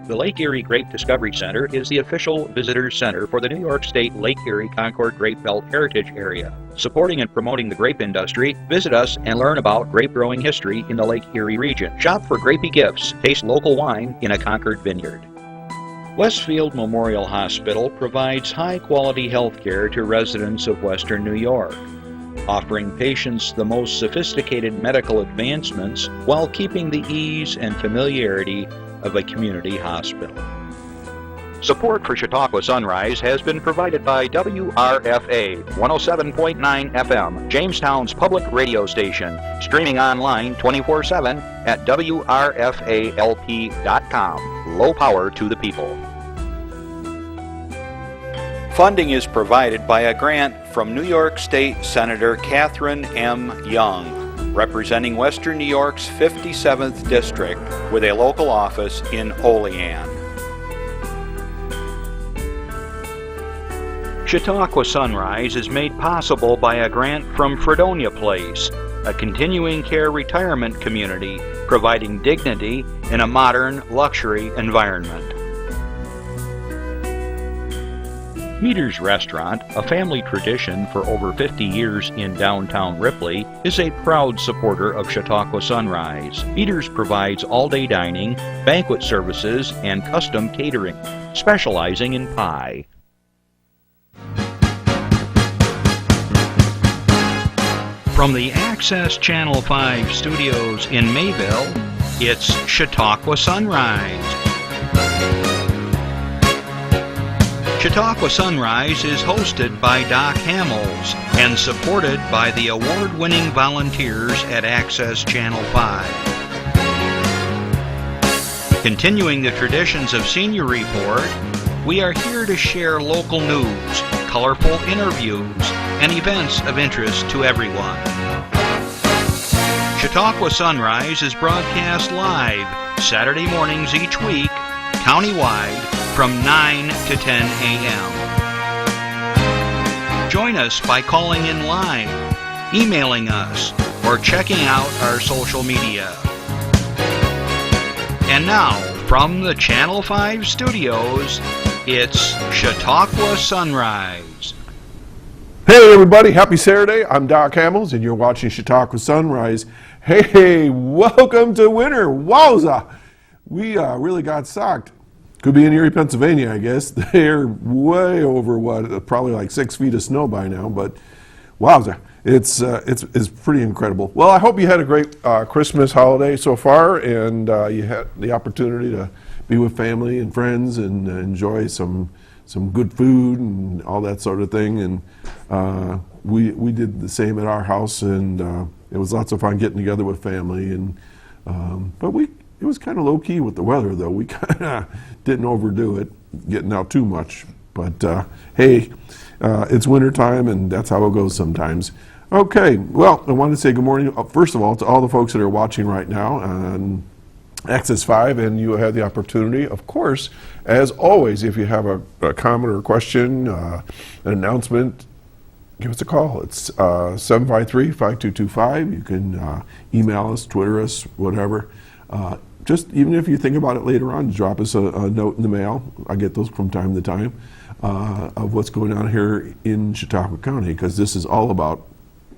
The Lake Erie Grape Discovery Center is the official visitor center for the New York State Lake Erie Concord Grape Belt Heritage Area. Supporting and promoting the grape industry, visit us and learn about grape growing history in the Lake Erie region. Shop for grapey gifts, taste local wine in a Concord vineyard. Westfield Memorial Hospital provides high-quality health care to residents of Western New York, offering patients the most sophisticated medical advancements while keeping the ease and familiarity of a community hospital. Support for Chautauqua Sunrise has been provided by WRFA 107.9 FM, Jamestown's public radio station, streaming online 24/7 at WRFALP.com. Low power to the people. Funding is provided by a grant from New York State Senator Catherine M. Young, representing Western New York's 57th District with a local office in Olean. Chautauqua Sunrise is made possible by a grant from Fredonia Place, a continuing care retirement community providing dignity in a modern luxury environment. Meter's Restaurant, a family tradition for over 50 years in downtown Ripley, is a proud supporter of Chautauqua Sunrise. Meter's provides all-day dining, banquet services, and custom catering, specializing in pie. From the Access Channel 5 studios in Mayville, it's Chautauqua Sunrise. Chautauqua Sunrise is hosted by Doc Hamels and supported by the award-winning volunteers at Access Channel 5. Continuing the traditions of Senior Report, we are here to share local news, colorful interviews, and events of interest to everyone. Chautauqua Sunrise is broadcast live Saturday mornings each week, countywide, from 9 to 10 a.m. Join us by calling in live, emailing us, or checking out our social media. And now, from the Channel 5 studios, it's Chautauqua Sunrise. Hey everybody, happy Saturday. I'm Doc Hamels and you're watching Chautauqua Sunrise. Hey, welcome to winter. Wowza! We really got socked. Could be in Erie, Pennsylvania, I guess. They're way over probably like 6 feet of snow by now, but wowza. It's pretty incredible. Well, I hope you had a great Christmas holiday so far, and you had the opportunity to be with family and friends and enjoy some good food and all that sort of thing. And we did the same at our house, and it was lots of fun getting together with family. And but it was kind of low key with the weather, though. We kind of didn't overdo it, getting out too much. But hey, it's winter time, and that's how it goes sometimes. Okay, well, I wanted to say good morning, first of all, to all the folks that are watching right now on Access 5, and you have the opportunity, of course, as always, if you have a comment or a question, an announcement, give us a call. It's 753-5225. You can email us, Twitter us, whatever. Just even if you think about it later on, drop us a note in the mail. I get those from time to time of what's going on here in Chautauqua County, because this is all about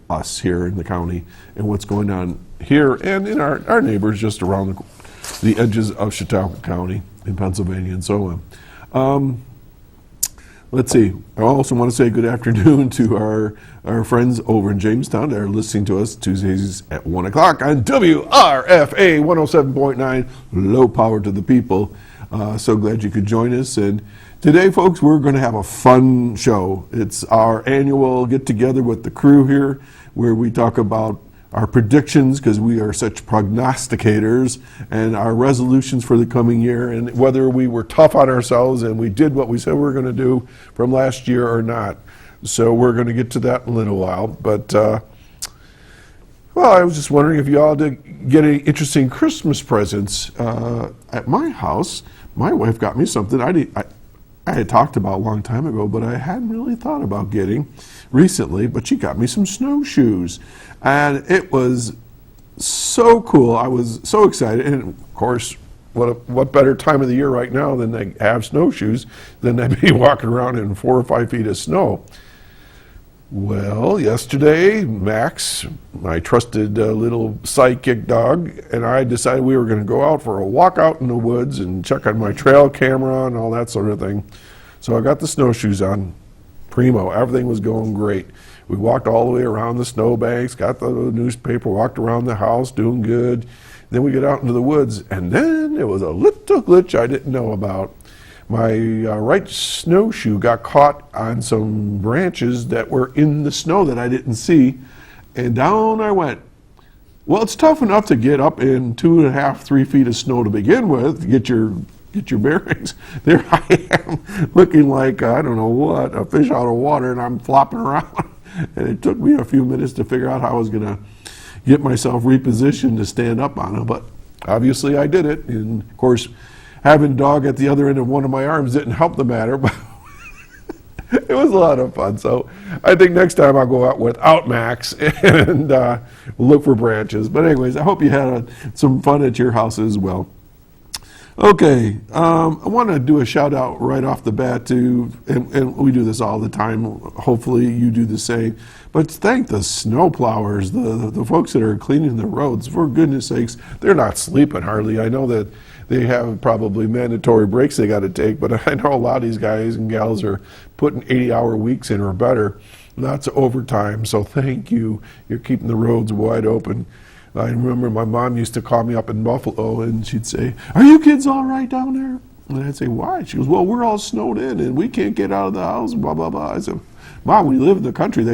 us here in the county and what's going on here and in our neighbors just around the edges of Chautauqua County in Pennsylvania and so on. Let's see. I also want to say good afternoon to our friends over in Jamestown that are listening to us Tuesdays at 1 o'clock on WRFA 107.9, low power to the people. So glad you could join us. And today, folks, we're going to have a fun show. It's our annual get-together with the crew here, where we talk about our predictions, because we are such prognosticators, and our resolutions for the coming year, and whether we were tough on ourselves and we did what we said we were going to do from last year or not. So we're going to get to that in a little while. But, well, I was just wondering if you all did get any interesting Christmas presents. At my house, my wife got me something I had talked about a long time ago, but I hadn't really thought about getting recently, but she got me some snowshoes. And it was so cool. I was so excited. And of course, what better time of the year right now than they have snowshoes than they be walking around in 4 or 5 feet of snow. Well, yesterday, Max, my trusted little sidekick dog, and I decided we were going to go out for a walk out in the woods and check on my trail camera and all that sort of thing. So I got the snowshoes on. Primo. Everything was going great. We walked all the way around the snowbanks, got the newspaper, walked around the house, doing good. Then we get out into the woods, and then there was a little glitch I didn't know about. My right snowshoe got caught on some branches that were in the snow that I didn't see, and down I went. Well, it's tough enough to get up in 2.5, 3 feet of snow to begin with, get your bearings. There I am, looking like, I don't know what, a fish out of water, and I'm flopping around. And it took me a few minutes to figure out how I was going to get myself repositioned to stand up on it, but obviously I did it. And of course, having dog at the other end of one of my arms didn't help the matter, but it was a lot of fun. So I think next time I'll go out without Max and look for branches. But anyways, I hope you had some fun at your house as well. Okay, I want to do a shout out right off the bat to, and we do this all the time, hopefully you do the same, but thank the snow plowers, the folks that are cleaning the roads. For goodness sakes, they're not sleeping hardly. I know that they have probably mandatory breaks they got to take, but I know a lot of these guys and gals are putting 80-hour weeks in or better, lots of overtime, so thank you. You're keeping the roads wide open. I remember my mom used to call me up in Buffalo and she'd say, "Are you kids all right down there?" And I'd say, "Why?" She goes, "Well, we're all snowed in and we can't get out of the house, blah, blah, blah." I said, "Mom, we live in the country.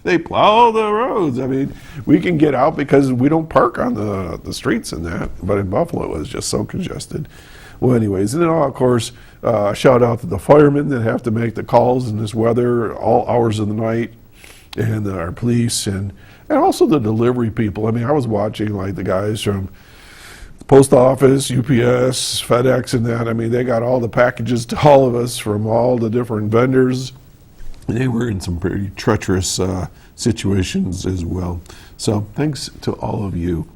They plow the roads. I mean, we can get out because we don't park on the streets and that." But in Buffalo, it was just so congested. Well, anyways, and then, of course, shout out to the firemen that have to make the calls in this weather, all hours of the night, and our police, and also the delivery people. I mean, I was watching like the guys from the post office, UPS, FedEx, and that. I mean, they got all the packages to all of us from all the different vendors. And they were in some pretty treacherous situations as well. So thanks to all of you.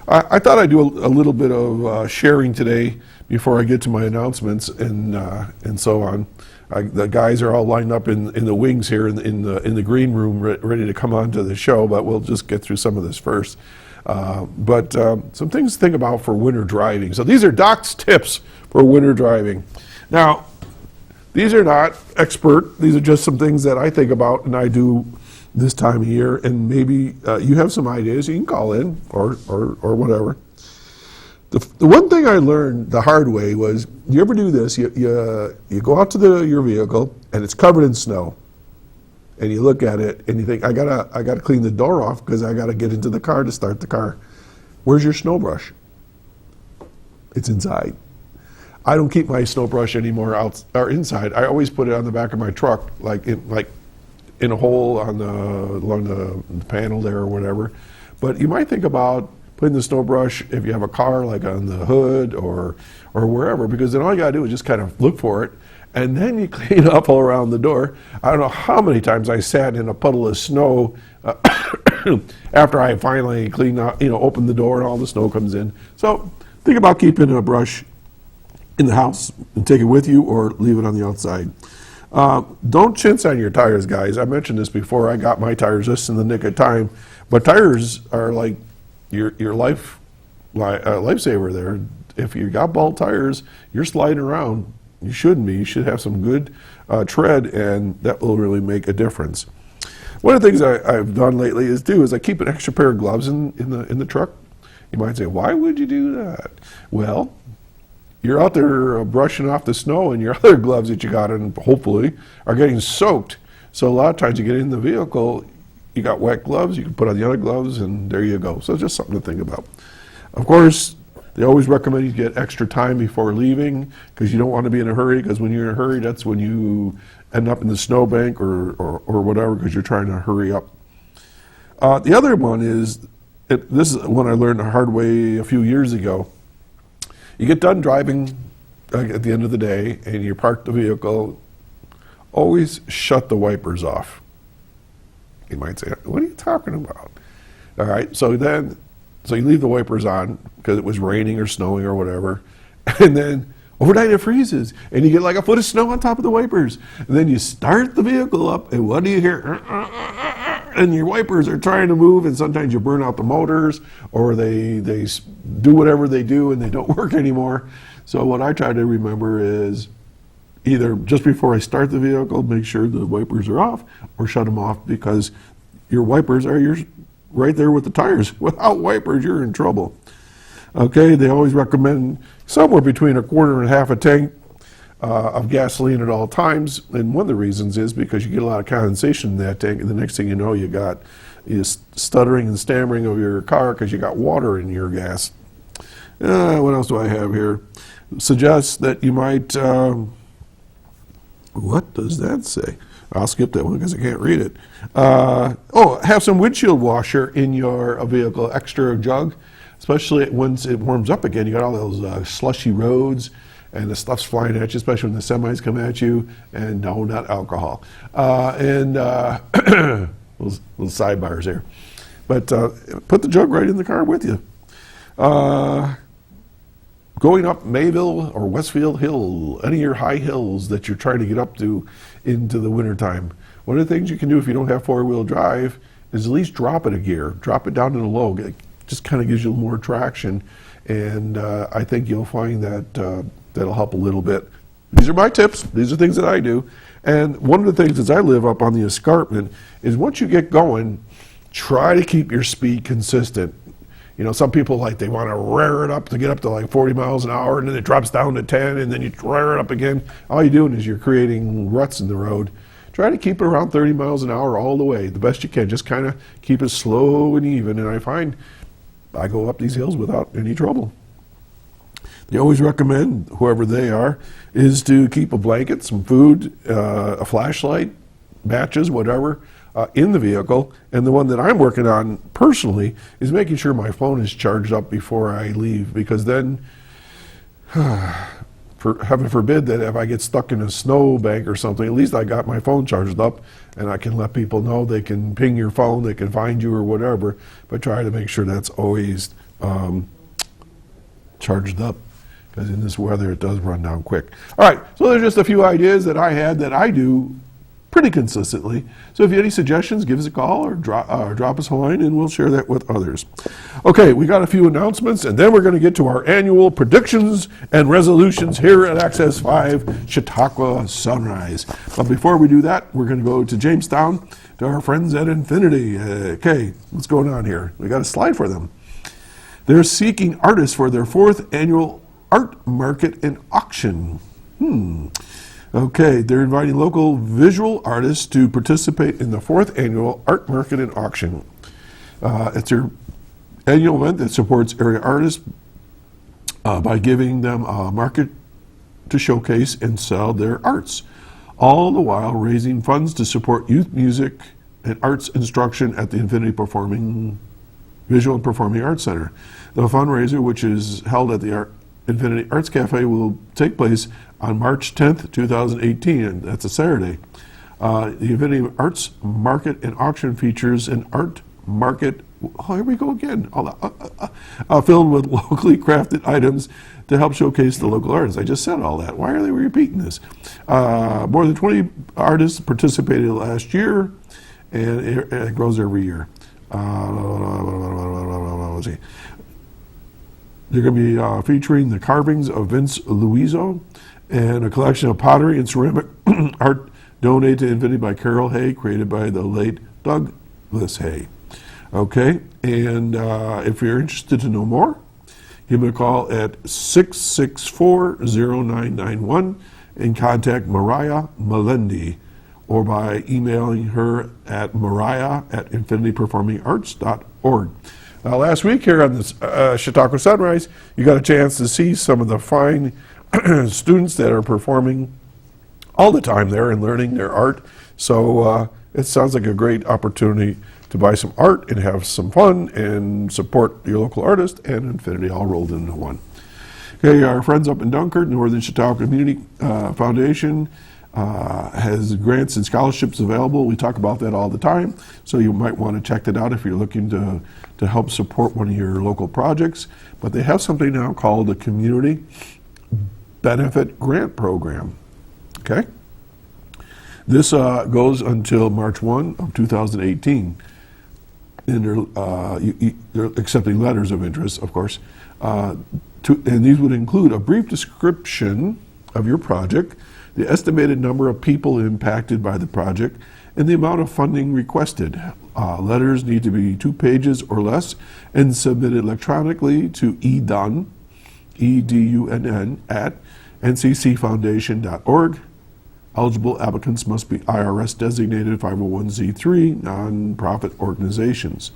I thought I'd do a little bit of sharing today before I get to my announcements and so on. The guys are all lined up in the wings here in the green room, ready to come on to the show, but we'll just get through some of this first. But some things to think about for winter driving. So these are Doc's tips for winter driving. Now, these are not expert. These are just some things that I think about and I do this time of year. And maybe you have some ideas. You can call in or whatever. The one thing I learned the hard way was, you ever do this? You go out to your vehicle and it's covered in snow, and you look at it and you think, I gotta clean the door off because I gotta get into the car to start the car. Where's your snow brush? It's inside. I don't keep my snow brush anymore out or inside. I always put it on the back of my truck, like in a hole along the panel there or whatever. But you might think about putting the snow brush, if you have a car, like on the hood or wherever, because then all you gotta do is just kind of look for it, and then you clean up all around the door. I don't know how many times I sat in a puddle of snow after I finally cleaned out, opened the door and all the snow comes in. So think about keeping a brush in the house and take it with you or leave it on the outside. Don't chintz on your tires, guys. I mentioned this before. I got my tires just in the nick of time, but tires are like your lifesaver there. If you got bald tires, you're sliding around. You shouldn't be. You should have some good tread, and that will really make a difference. One of the things I've done lately is I keep an extra pair of gloves in the truck. You might say, why would you do that? Well, you're out there brushing off the snow, and your other gloves that you got in, hopefully, are getting soaked. So a lot of times you get in the vehicle, you got wet gloves, you can put on the other gloves, and there you go. So just something to think about. Of course, they always recommend you get extra time before leaving, because you don't want to be in a hurry, because when you're in a hurry, that's when you end up in the snowbank or whatever, because you're trying to hurry up. The other one is, this is one I learned the hard way a few years ago. You get done driving at the end of the day, and you park the vehicle, always shut the wipers off. You might say, what are you talking about? All right, so you leave the wipers on because it was raining or snowing or whatever, and then overnight it freezes, and you get like a foot of snow on top of the wipers. And then you start the vehicle up, and what do you hear? And your wipers are trying to move, and sometimes you burn out the motors, or they do whatever they do, and they don't work anymore. So what I try to remember is either just before I start the vehicle, make sure the wipers are off, or shut them off, because your wipers are right there with the tires. Without wipers, you're in trouble. Okay, they always recommend somewhere between a quarter and half a tank of gasoline at all times. And one of the reasons is because you get a lot of condensation in that tank, and the next thing you know, you got stuttering and stammering of your car because you got water in your gas. What else do I have here? Suggests that you might, what does that say? I'll skip that one because I can't read it. Have some windshield washer in your vehicle, extra jug. Especially once it warms up again, you got all those slushy roads, and the stuff's flying at you, especially when the semis come at you. And no, not alcohol. Little sidebars there. But put the jug right in the car with you. Going up Mayville or Westfield Hill, any of your high hills that you're trying to get up to into the wintertime. One of the things you can do if you don't have four-wheel drive is at least drop it a gear. Drop it down to the low. Just kind of gives you more traction, and I think you'll find that that'll help a little bit. These are my tips. These are things that I do. And one of the things as I live up on the escarpment is once you get going, try to keep your speed consistent. You know, some people they want to rear it up to get up to like 40 miles an hour, and then it drops down to 10, and then you rear it up again. All you're doing is you're creating ruts in the road. Try to keep it around 30 miles an hour all the way, the best you can. Just kind of keep it slow and even, and I find I go up these hills without any trouble. They always recommend, whoever they are, is to keep a blanket, some food, a flashlight, matches, whatever, in the vehicle. And the one that I'm working on personally is making sure my phone is charged up before I leave, because then, heaven forbid that if I get stuck in a snowbank or something, at least I got my phone charged up, and I can let people know. They can ping your phone, they can find you or whatever, but try to make sure that's always charged up, because in this weather it does run down quick. All right, so there's just a few ideas that I had that I do pretty consistently. So if you have any suggestions, give us a call or drop us a line, and we'll share that with others. Okay, we got a few announcements, and then we're going to get to our annual predictions and resolutions here at Access 5 Chautauqua Sunrise. But before we do that, we're going to go to Jamestown to our friends at Infinity. Okay, what's going on here? We got a slide for them. They're seeking artists for their 4th annual art market and auction. Okay, they're inviting local visual artists to participate in the 4th annual art market and auction. It's their annual event that supports area artists by giving them a market to showcase and sell their arts, all the while raising funds to support youth music and arts instruction at the Infinity Visual and Performing Arts Center. The fundraiser, which is held at the Infinity Arts Cafe, will take place on March 10th, 2018, and that's a Saturday. The Infinity Arts Market and Auction features an art market, here we go again, filled with locally crafted items to help showcase the local artists. I just said all that. Why are they repeating this? More than 20 artists participated last year, and it grows every year. They're going to be featuring the carvings of Vince Luizo and a collection of pottery and ceramic art donated to Infinity by Carol Hay, created by the late Douglas Hay. Okay, and if you're interested to know more, give me a call at 664-0991 and contact Mariah Melendi, or by emailing her at mariah@infinityperformingarts.org. Last week here on this Chautauqua Sunrise, you got a chance to see some of the fine students that are performing all the time there and learning their art. So it sounds like a great opportunity to buy some art and have some fun and support your local artist and Infinity all rolled into one. Okay, our friends up in Dunkirk, Northern Chautauqua Community Foundation, has grants and scholarships available. We talk about that all the time, so you might want to check that out if you're looking to help support one of your local projects. But they have something now called the Community Benefit Grant Program. Okay? This goes until March 1 of 2018. And they're accepting letters of interest, of course. And these would include a brief description of your project, the estimated number of people impacted by the project, and the amount of funding requested. Letters need to be 2 pages or less and submitted electronically to edunn, E-D-U-N-N, at nccfoundation.org. Eligible applicants must be IRS designated 501c3 nonprofit organizations.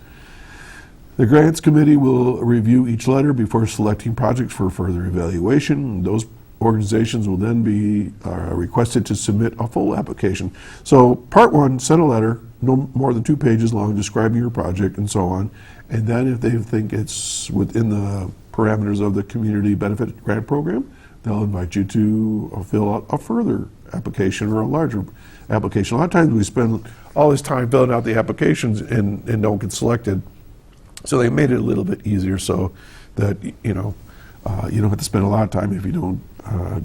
The Grants Committee will review each letter before selecting projects for further evaluation. Those organizations will then be requested to submit a full application. So part 1, send a letter, no more than 2 pages long, describing your project and so on. And then if they think it's within the parameters of the Community Benefit Grant Program, they'll invite you to fill out a further application or a larger application. A lot of times we spend all this time filling out the applications and don't get selected. So they made it a little bit easier so that, you don't have to spend a lot of time if you don't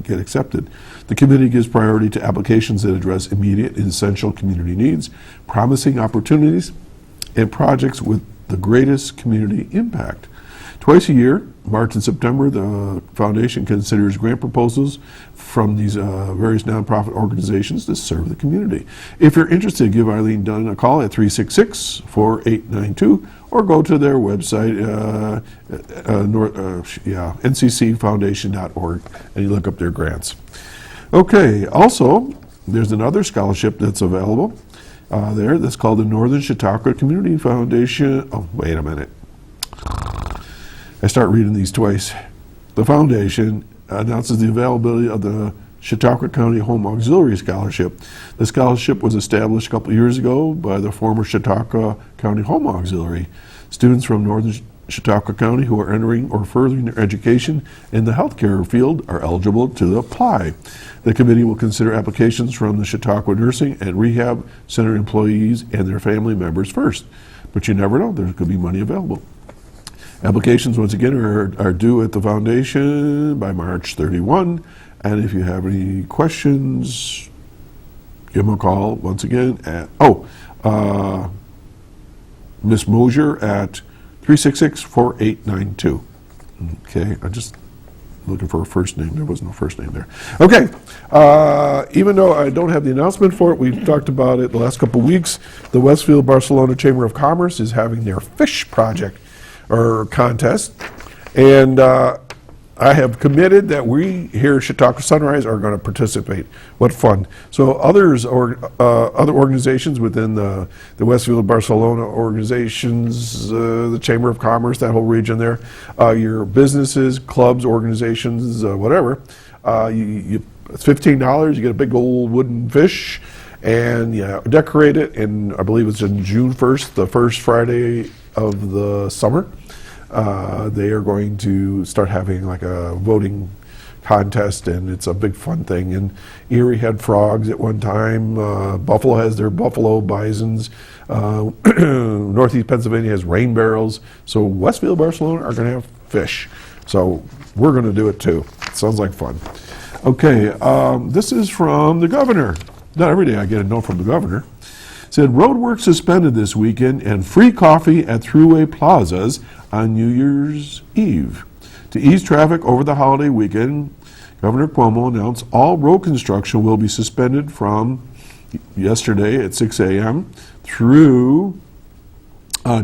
get accepted. The committee gives priority to applications that address immediate and essential community needs, promising opportunities, and projects with the greatest community impact. Twice a year, March and September, the foundation considers grant proposals from these various nonprofit organizations to serve the community. If you're interested, give Eileen Dunn a call at 366-4892 or go to their website, nccfoundation.org, and you look up their grants. Okay, also, there's another scholarship that's available there that's called the Northern Chautauqua Community Foundation. Oh, wait a minute. I start reading these twice. The foundation announces the availability of the Chautauqua County Home Auxiliary Scholarship. The scholarship was established a couple of years ago by the former Chautauqua County Home Auxiliary. Students from Northern Chautauqua County who are entering or furthering their education in the healthcare field are eligible to apply. The committee will consider applications from the Chautauqua Nursing and Rehab Center employees and their family members first. But you never know, there could be money available. Applications, once again, are due at the foundation by March 31. And if you have any questions, give them a call, once again, at, Miss Mosier at 366-4892. Okay, I'm just looking for a first name. There was no first name there. Okay, even though I don't have the announcement for it, we've talked about it the last couple of weeks. The Westfield Barcelona Chamber of Commerce is having their fish project or contest, and I have committed that we here at Chautauqua Sunrise are going to participate. What fun. So other organizations within the Westfield Barcelona organizations, the Chamber of Commerce, that whole region there, your businesses, clubs, organizations, whatever, it's $15, you get a big old wooden fish, and decorate it, and I believe it's on June 1st, the first Friday of the summer. They are going to start having like a voting contest, and it's a big fun thing. And Erie had frogs at one time. Buffalo has their buffalo bisons. Northeast Pennsylvania has rain barrels. So Westfield, Barcelona are going to have fish. So we're going to do it too. Sounds like fun. Okay, this is from the governor. Not every day I get a note from the governor. Said road work suspended this weekend and free coffee at throughway plazas on New Year's Eve. To ease traffic over the holiday weekend, Governor Cuomo announced all road construction will be suspended from yesterday at 6 a.m. through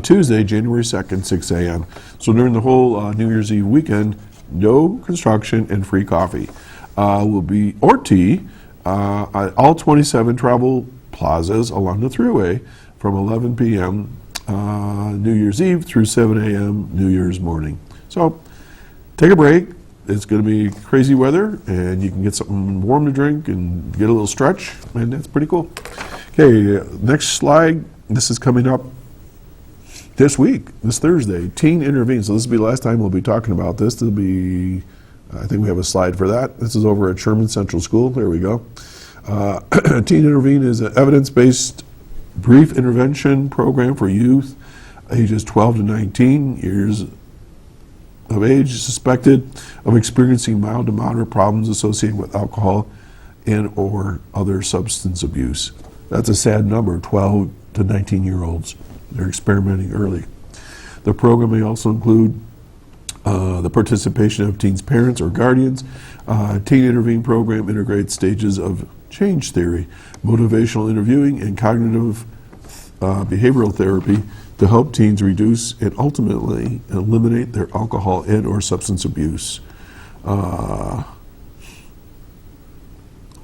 Tuesday, January 2nd, 6 a.m. So during the whole New Year's Eve weekend, no construction and free coffee. Will be, or tea, at all 27 travel plazas along the thruway from 11 p.m. New Year's Eve through 7 a.m. New Year's morning. So take a break. It's going to be crazy weather, and you can get something warm to drink and get a little stretch, and that's pretty cool. Okay, next slide. This is coming up this week, this Thursday. Teen Intervene. So this will be the last time we'll be talking about this. There'll be, I think we have a slide for that. This is over at Sherman Central School. There we go. Teen Intervene is an evidence-based brief intervention program for youth ages 12 to 19 years of age suspected of experiencing mild to moderate problems associated with alcohol and or other substance abuse. That's a sad number, 12 to 19-year-olds. They're experimenting early. The program may also include the participation of teens' parents or guardians. Teen Intervene program integrates stages of change theory, motivational interviewing, and cognitive behavioral therapy to help teens reduce and ultimately eliminate their alcohol and or substance abuse.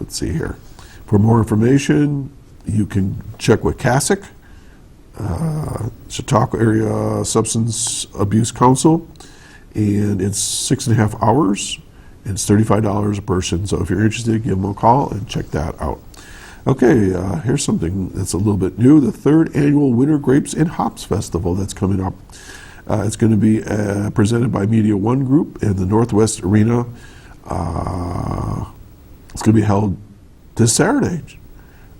Let's see here. For more information, you can check with CASIC, Chautauqua Area Substance Abuse Council, and it's 6.5 hours, and it's $35 a person. So if you're interested, give them a call and check that out. Okay, here's something that's a little bit new. The 3rd annual Winter Grapes and Hops Festival that's coming up. It's going to be presented by Media One Group in the Northwest Arena. It's going to be held this Saturday,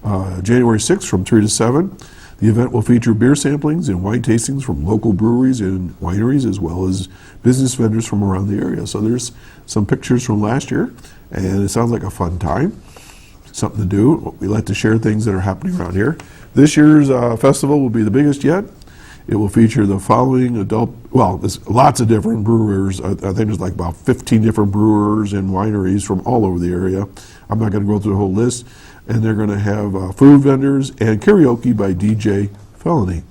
January 6th from 3 to 7. The event will feature beer samplings and wine tastings from local breweries and wineries, as well as business vendors from around the area. So there's some pictures from last year, and it sounds like a fun time. Something to do. We like to share things that are happening around here. This year's festival will be the biggest yet. It will feature the following there's lots of different brewers. I think there's like about 15 different brewers and wineries from all over the area. I'm not going to go through the whole list. And they're going to have food vendors and karaoke by DJ Felony.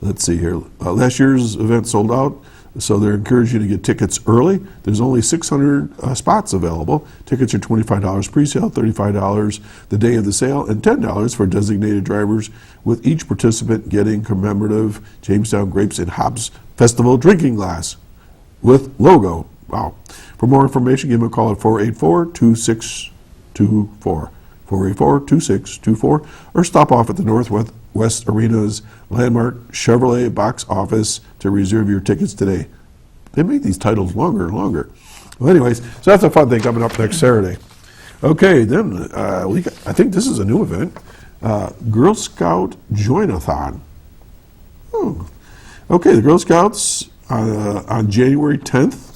Let's see here. Last year's event sold out, so they're encouraging you to get tickets early. There's only 600 spots available. Tickets are $25 pre-sale, $35 the day of the sale, and $10 for designated drivers, with each participant getting commemorative Jamestown Grapes and Hops Festival drinking glass with logo. Wow. For more information, give them a call at 484-2624. 484-2624, or stop off at the Northwest Arena's landmark Chevrolet box office to reserve your tickets today. They make these titles longer and longer. Well, anyways, so that's a fun thing coming up next Saturday. Okay, then I think this is a new event, Girl Scout Join-a-thon. Oh, okay, the Girl Scouts on January 10th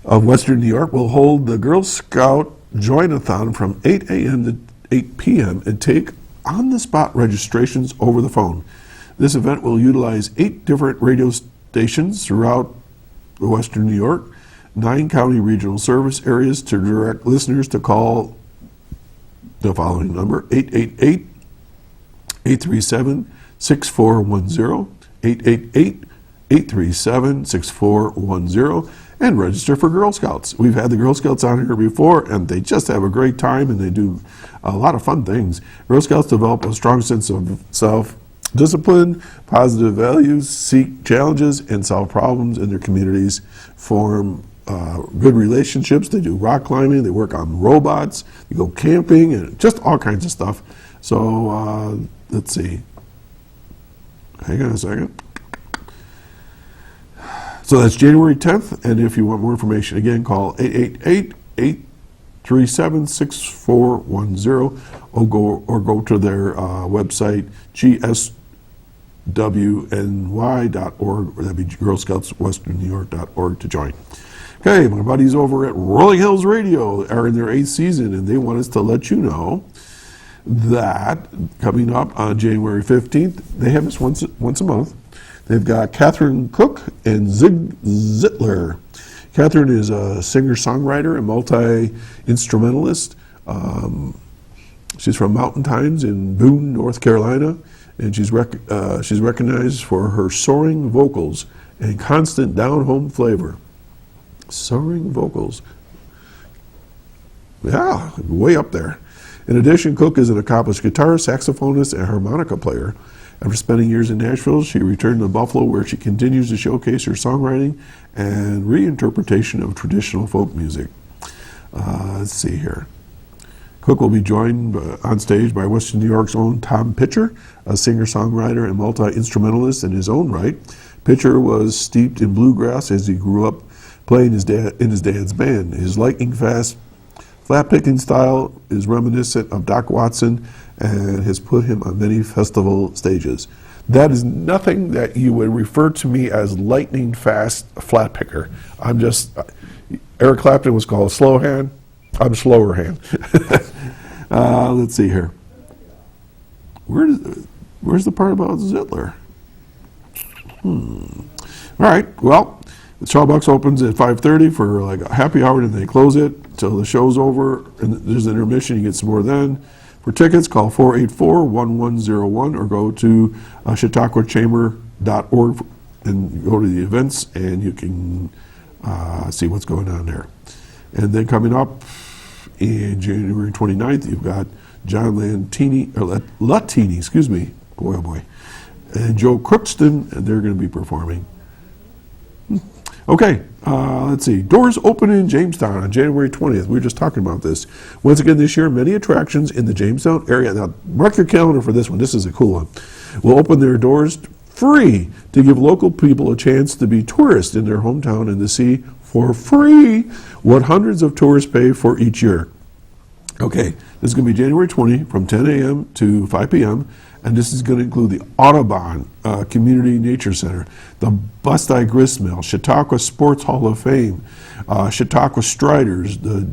of Western New York will hold the Girl Scout Join-a-thon from 8 a.m. to 8 p.m. and take on-the-spot registrations over the phone. This event will utilize 8 different radio stations throughout Western New York, 9 county regional service areas to direct listeners to call the following number, 888-837-6410, 888-837-6410, and register for Girl Scouts. We've had the Girl Scouts on here before, and they just have a great time, and they do a lot of fun things. Girl Scouts develop a strong sense of self-discipline, positive values, seek challenges, and solve problems in their communities, form good relationships. They do rock climbing, they work on robots, they go camping, and just all kinds of stuff. So let's see. Hang on a second. So that's January 10th, and if you want more information, again, call 888-837-6410 or go to their website, gswny.org, or that'd be Girl Scouts Western New York.org to join. Okay, my buddies over at Rolling Hills Radio are in their 8th season, and they want us to let you know that coming up on January 15th, they have this once a month. They've got Catherine Cook and Zig Zitler. Catherine is a singer-songwriter and multi-instrumentalist. She's from Mountain Times in Boone, North Carolina, and she's recognized for her soaring vocals and constant down-home flavor. Soaring vocals. Yeah, way up there. In addition, Cook is an accomplished guitarist, saxophonist, and harmonica player. After spending years in Nashville, she returned to Buffalo, where she continues to showcase her songwriting and reinterpretation of traditional folk music. Let's see here. Cook will be joined on stage by Western New York's own Tom Pitcher, a singer-songwriter and multi-instrumentalist in his own right. Pitcher was steeped in bluegrass as he grew up playing in his dad's band. His lightning-fast, flat-picking style is reminiscent of Doc Watson and has put him on many festival stages. That is nothing that you would refer to me as lightning fast flat picker. I'm just, Eric Clapton was called a slow hand. I'm slower hand. Let's see here. Where's the part about Zitler? All right, well, the Starbucks opens at 5:30 for like a happy hour, and they close it till the show's over, and there's an intermission. You get some more then. For tickets, call 484-1101 or go to chautauquachamber.org and go to the events, and you can see what's going on there. And then coming up in January 29th, you've got John Latini, excuse me, boy oh boy, and Joe Crookston, and they're going to be performing. Okay, let's see. Doors open in Jamestown on January 20th. We were just talking about this. Once again this year, many attractions in the Jamestown area. Now, mark your calendar for this one. This is a cool one. Will open their doors free to give local people a chance to be tourists in their hometown and to see for free what hundreds of tourists pay for each year. Okay, this is going to be January 20 from 10 a.m. to 5 p.m., and this is going to include the Audubon Community Nature Center, the Bust-Eye Grist Mill, Chautauqua Sports Hall of Fame, Chautauqua Striders, the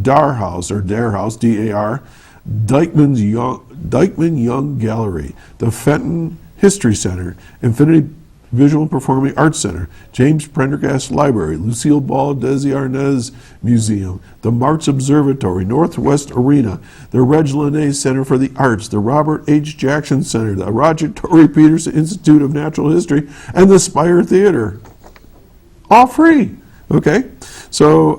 Dar House, or Dare House, D-A-R, Dykeman Young Gallery, the Fenton History Center, Infinity Visual and Performing Arts Center, James Prendergast Library, Lucille Ball Desiarnaz Museum, the Marts Observatory, Northwest Arena, the Reg Linnaeus Center for the Arts, the Robert H. Jackson Center, the Roger Tory Peterson Institute of Natural History, and the Spire Theater. All free. Okay, so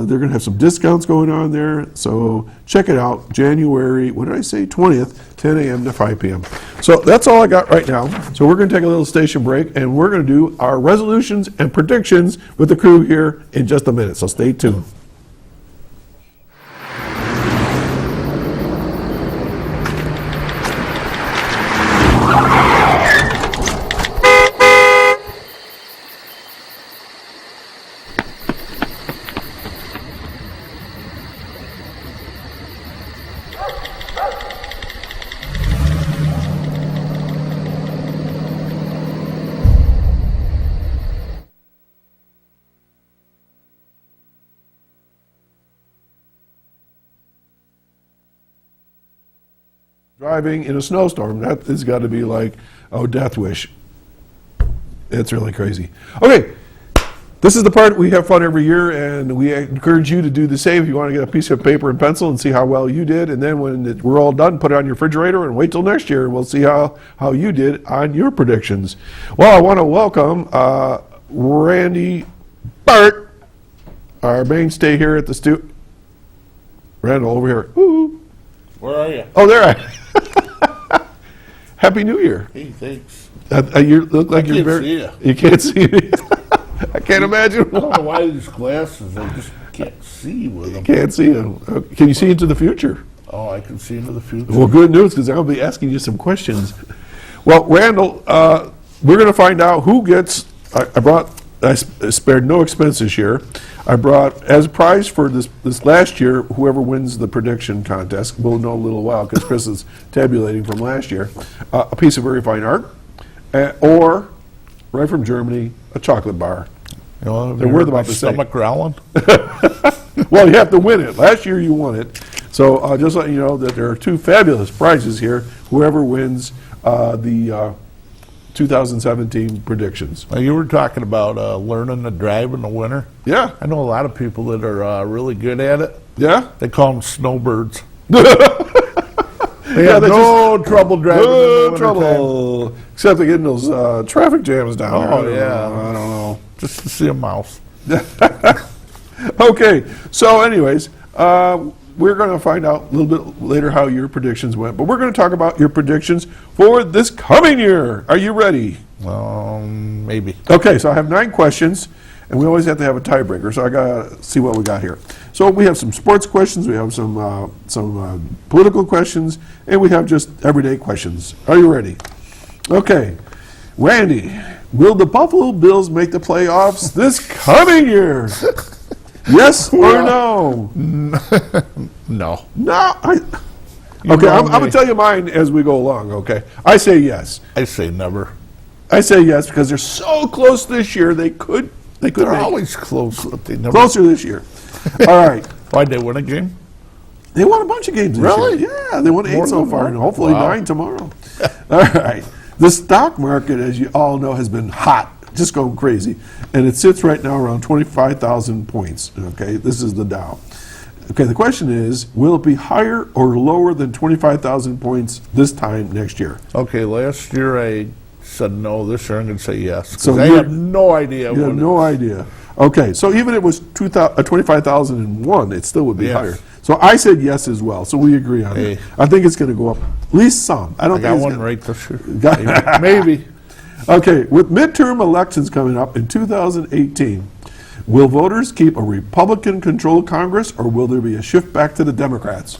they're going to have some discounts going on there. So check it out. January, what did I say? 20th, 10 a.m. to 5 p.m. So that's all I got right now. So we're going to take a little station break, and we're going to do our resolutions and predictions with the crew here in just a minute. So stay tuned. Driving in a snowstorm, that has got to be like, oh, death wish. It's really crazy. Okay, this is the part we have fun every year, and we encourage you to do the same if you want to get a piece of paper and pencil and see how well you did, and then when we're all done, put it on your refrigerator and wait till next year, and we'll see how you did on your predictions. Well, I want to welcome Randy Burt, our mainstay here at the studio. Randall, over here. Ooh. Where are you? Oh, there I am. Happy New Year. Hey, thanks. You look like you're very... See you. You can't see me. I can't imagine I don't know why these glasses, I just can't see with them. You can't see them. Can you see into the future? Oh, I can see into the future. Well, good news, because I'll be asking you some questions. Well, Randall, we're going to find out who gets... I spared no expense this year. I brought, as a prize for this last year, whoever wins the prediction contest, we'll know in a little while because Chris is tabulating from last year, a piece of very fine art, or, right from Germany, a chocolate bar. You know, They're worth about the same. Stomach growling? Well, you have to win it. Last year you won it. So just let you know that there are two fabulous prizes here. Whoever wins the 2017 predictions. Now, you were talking about learning to drive in the winter. Yeah. I know a lot of people that are really good at it. Yeah? They call them snowbirds. They have no trouble driving in the winter trouble. time. Except for getting those traffic jams down there. Oh, yeah. I don't know. Just to see a mouse. Okay, so anyways, we're going to find out a little bit later how your predictions went, but we're going to talk about your predictions for this coming year. Are you ready? Maybe. Okay, so I have 9 questions, and we always have to have a tiebreaker, so I got to see what we got here. So we have some sports questions, we have some political questions, and we have just everyday questions. Are you ready? Okay, Randy, will the Buffalo Bills make the playoffs this coming year? Yes or no? No. No, Okay, know I'm going me. to tell you mine as we go along, okay? I say yes. I say never. I say yes because they're so close this year, they could They're make always close, but they never. closer this year. All right. Why'd they win a game? They won a bunch of games this Really? year. Yeah, they won 8 More so than far, one? and hopefully Wow. 9 tomorrow. All right. The stock market, as you all know, has been hot, just going crazy. And it sits right now around 25,000 points. Okay, this is the Dow. Okay, the question is, will it be higher or lower than 25,000 points this time next year? Okay, last year I said no. This year I'm going to say yes. So So I you're- have no idea. You have no idea. Okay, so even if it was 25,001, it still would be Yes. higher. So I said yes as well. So we agree on Hey. that. I think it's going to go up at least some. I don't I think got it's one gonna, right this year. Got- Maybe. Okay, with midterm elections coming up in 2018, will voters keep a Republican-controlled Congress, or will there be a shift back to the Democrats?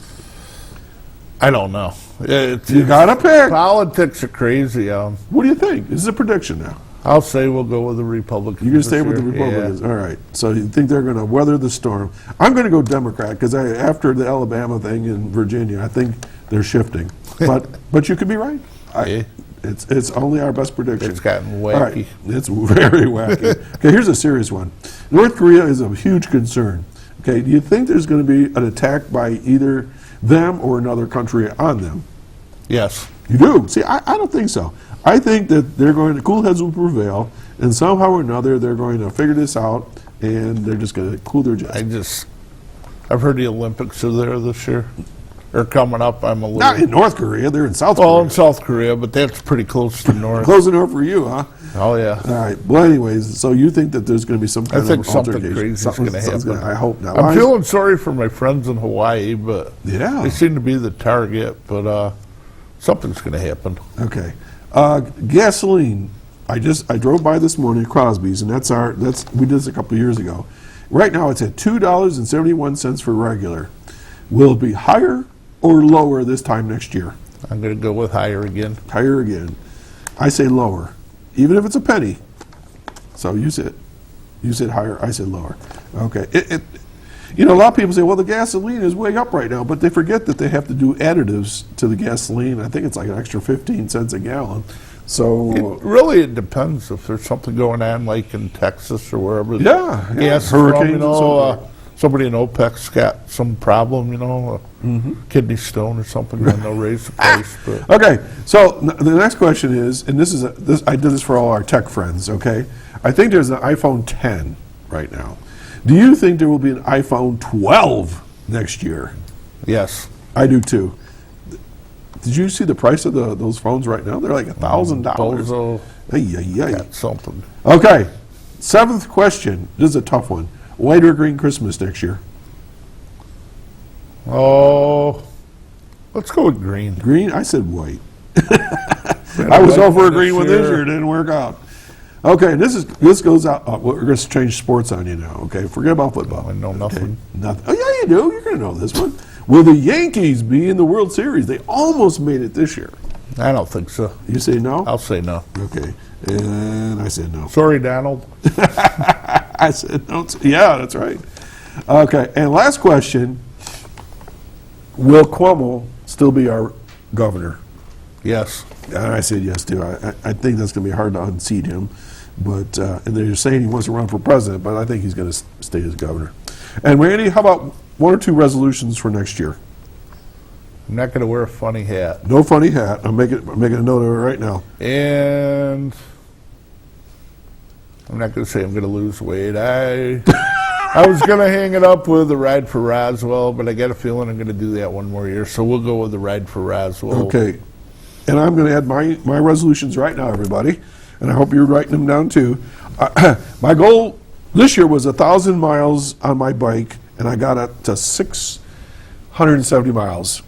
I don't know. You got to pick. Politics are crazy. What do you think? This is a prediction now. I'll say we'll go with the Republicans. You're going to stay this with the year. Republicans. All right. So you think they're going to weather the storm. I'm going to go Democrat because after the Alabama thing in Virginia, I think they're shifting. But you could be right. Yeah. It's only our best prediction. It's gotten All right. wacky. It's very wacky. Okay, here's a serious one. North Korea is a huge concern. Okay, do you think there's going to be an attack by either them or another country on them? Yes. You do? See, I don't think so. I think that they're going to, cool heads will prevail, and somehow or another they're going to figure this out, and they're just going to cool their jets. I've heard the Olympics are there this year. They're coming up. I'm a little. Not in North Korea, they're in South Well, Korea. in South Korea, but that's pretty close to North. Close enough for you, huh? Oh, yeah. All right. Well, anyways, so you think that there's going to be some kind think of something altercation. crazy is gonna Something's happen. I hope not. I'm Why- feeling sorry for my friends in Hawaii, but Yeah. they seem to be the target. But something's going to happen. Okay. Gasoline. I drove by this morning at Crosby's, and we did this a couple of years ago. Right now it's at $2.71 for regular. Will it be higher or lower this time next year? I'm going to go with higher again. Higher again. I say lower, even if it's a penny. So you said higher. I said lower. Okay. A lot of people say, well, the gasoline is way up right now, but they forget that they have to do additives to the gasoline. I think it's like an extra 15 cents a gallon. So It depends if there's something going on, like in Texas or wherever. Yeah, Gas hurricanes from, and so forth. somebody in OPEC's got some problem, kidney stone or something, and they'll raise the price. But Okay, so the next question is, and I did this for all our tech friends, okay? I think there's an iPhone 10 right now. Do you think there will be an iPhone 12 next year? yes, I do too. Did you see the price of those phones right now? They're like $1,000. Bozo Ay, ay, ay. got something. Okay, 7th question. This is a tough one. White or green Christmas next year? Oh, let's go with green. Green? I said white. I was over a green one this year. It didn't work out. Okay, this goes out. We're going to change sports on you now. Okay, forget about football. I know nothing. Nothing. Oh yeah, you do. You're going to know this one. Will the Yankees be in the World Series? They almost made it this year. I don't think so. You say no? I'll say no. Okay, and I said no. Sorry, Donald. I said no. Yeah, that's right. Okay, and last question. Will Cuomo still be our governor? Yes. And I said yes too. I think that's going to be hard to unseat him, but and they're saying he wants to run for president, but I think he's going to stay as governor. And Randy, how about 1 or 2 resolutions for next year? I'm not going to wear a funny hat. No funny hat. I'm making a note of it right now. And I'm not going to say I'm going to lose weight. I was going to hang it up with the ride for Roswell, but I got a feeling I'm going to do that one more year. So we'll go with the ride for Roswell. Okay. And I'm going to add my resolutions right now, everybody. And I hope you're writing them down too. My goal this year was 1,000 miles on my bike, and I got it to 670 miles.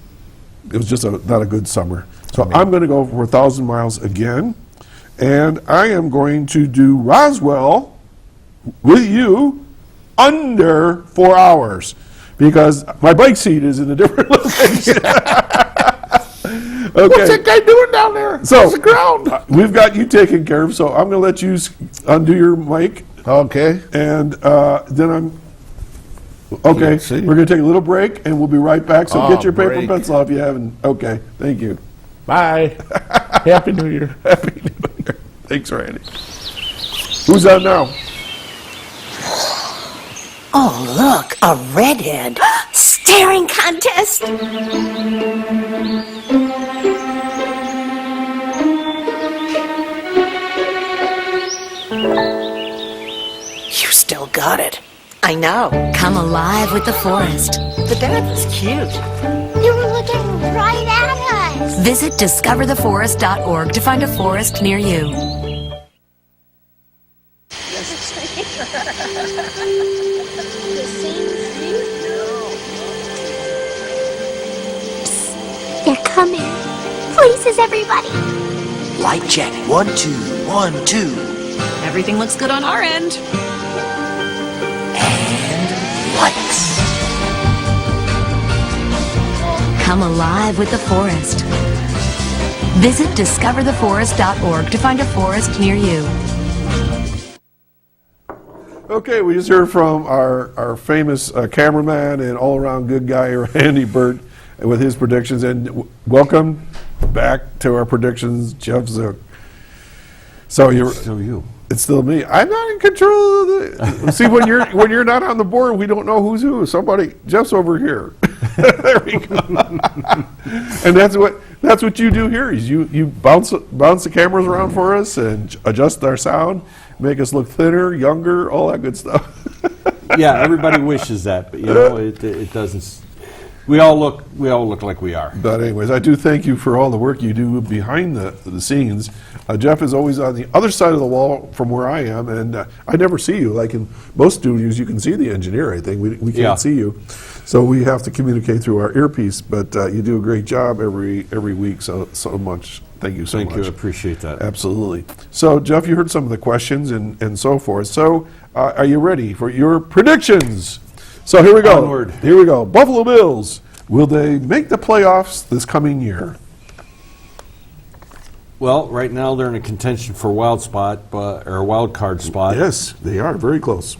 It was just not a good summer. So I'm going to go for 1,000 miles again. And I am going to do Roswell with you under 4 hours because my bike seat is in a different location. Okay. What's that guy doing down there? So It's the ground. we've got you taken care of. So I'm going to let you undo your mic, Okay. and then Okay, See? we're going to take a little break, and we'll be right back. So Oh, get your paper break. and pencil if you haven't. Okay, thank you. Bye. Happy New Year. Happy New Year. Thanks, Randy. Who's on now? Oh, look, a redhead. Staring contest. You still got it. I know. Come alive with the forest. The dad was cute. They were looking right at us. Visit discovertheforest.org to find a forest near you. They're coming. Places, everybody. Light check. 1, 2, 1, 2. Everything looks good on our end. And lights. Come alive with the forest. Visit discovertheforest.org to find a forest near you. Okay, we just heard from our famous cameraman and all-around good guy, Randy Burt, with his predictions. And welcome back to our predictions, Jeff Zook. So you're Still you. It's still me. I'm not in control of the. See, when you're not on the board, we don't know who's who. Somebody, Jeff's over here. There we go. And that's what you do here. Is you bounce the cameras around for us and adjust our sound, make us look thinner, younger, all that good stuff. Yeah, everybody wishes that, but you know it doesn't. We all look like we are. But anyways, I do thank you for all the work you do behind the scenes. Jeff is always on the other side of the wall from where I am, and I never see you. Like in most studios, you can see the engineer. I think we can't Yeah. see you, so we have to communicate through our earpiece. But you do a great job every week. So much. Thank you so much. Thank you, I appreciate that. Absolutely. So, Jeff, you heard some of the questions and so forth. So, are you ready for your predictions? So, here we go. Onward. Here we go. Buffalo Bills, will they make the playoffs this coming year? Well, right now they're in a contention for a wild card spot. Yes, they are very close.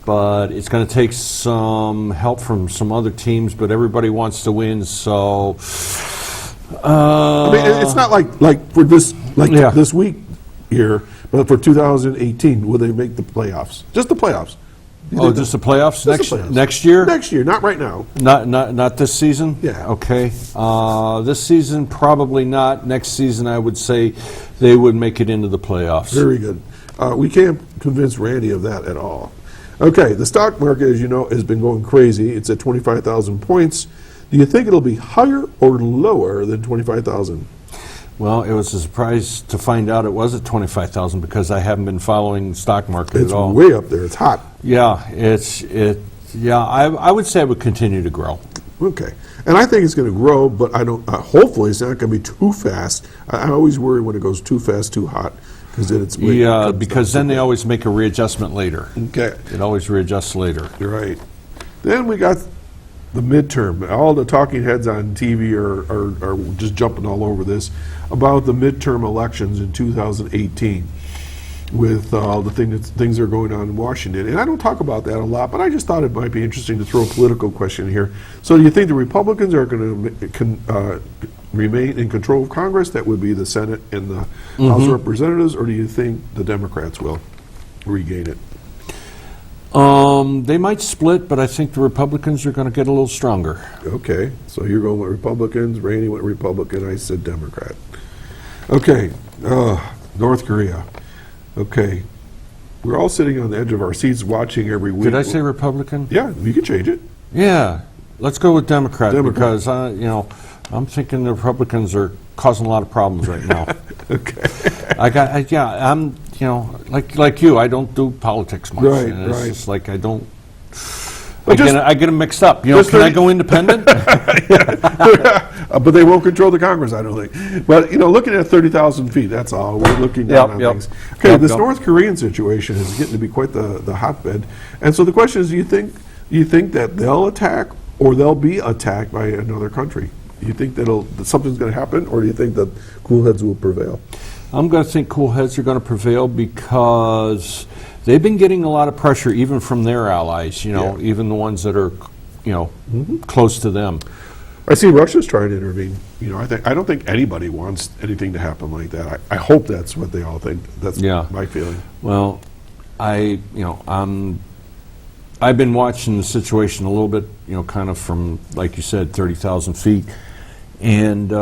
But it's going to take some help from some other teams. But everybody wants to win, so. I mean, it's not like for this Yeah. this week here, but for 2018, will they make the playoffs? Just the playoffs. Oh, just the playoffs Just the playoffs. next year? Next year, not right now. Not this season? Yeah. Okay. This season, probably not. Next season, I would say they would make it into the playoffs. Very good. We can't convince Randy of that at all. Okay, the stock market, as you know, has been going crazy. It's at 25,000 points. Do you think it'll be higher or lower than 25,000? Well, it was a surprise to find out it was at 25,000 because I haven't been following the stock market It's at all. way up there. It's hot. Yeah, I would say it would continue to grow. Okay. And I think it's going to grow, but I don't. Hopefully, it's not going to be too fast. I always worry when it goes too fast, too hot, because then it's way Yeah, comes because down then too they always make a readjustment later. Okay. It always readjusts later. You're right. Then we got the midterm. All the talking heads on TV are just jumping all over this about the midterm elections in 2018 with all the things that are going on in Washington. And I don't talk about that a lot, but I just thought it might be interesting to throw a political question here. So do you think the Republicans are going to remain in control of Congress? That would be the Senate and the House of Representatives, or do you think the Democrats will regain it? They might split, but I think the Republicans are going to get a little stronger. Okay, so you're going with Republicans. Randy went Republican. I said Democrat. Okay, North Korea. Okay, we're all sitting on the edge of our seats watching every week. Did I say Republican? Yeah, you can change it. Yeah, let's go with Democrat, Democrat. because I'm thinking the Republicans are causing a lot of problems right now. Okay. I'm like you. I don't do politics much. Right, and it's right. just like I don't. But I get them mixed up. just Can I 30 go independent? But they won't control the Congress, I don't think. But, looking at 30,000 feet, that's all. We're looking down on Yep. things. Okay, Yep, this yep. North Korean situation is getting to be quite the hotbed. And so the question is, do you think that they'll attack or they'll be attacked by another country? Do you think that something's going to happen, or do you think that cool heads will prevail? I'm going to think cool heads are going to prevail because they've been getting a lot of pressure even from their allies, even the ones that are, close to them. I see Russia's trying to intervene. I don't think anybody wants anything to happen like that. I hope that's what they all think. That's my feeling. Well, I've been watching the situation a little bit, kind of from, like you said, 30,000 feet. And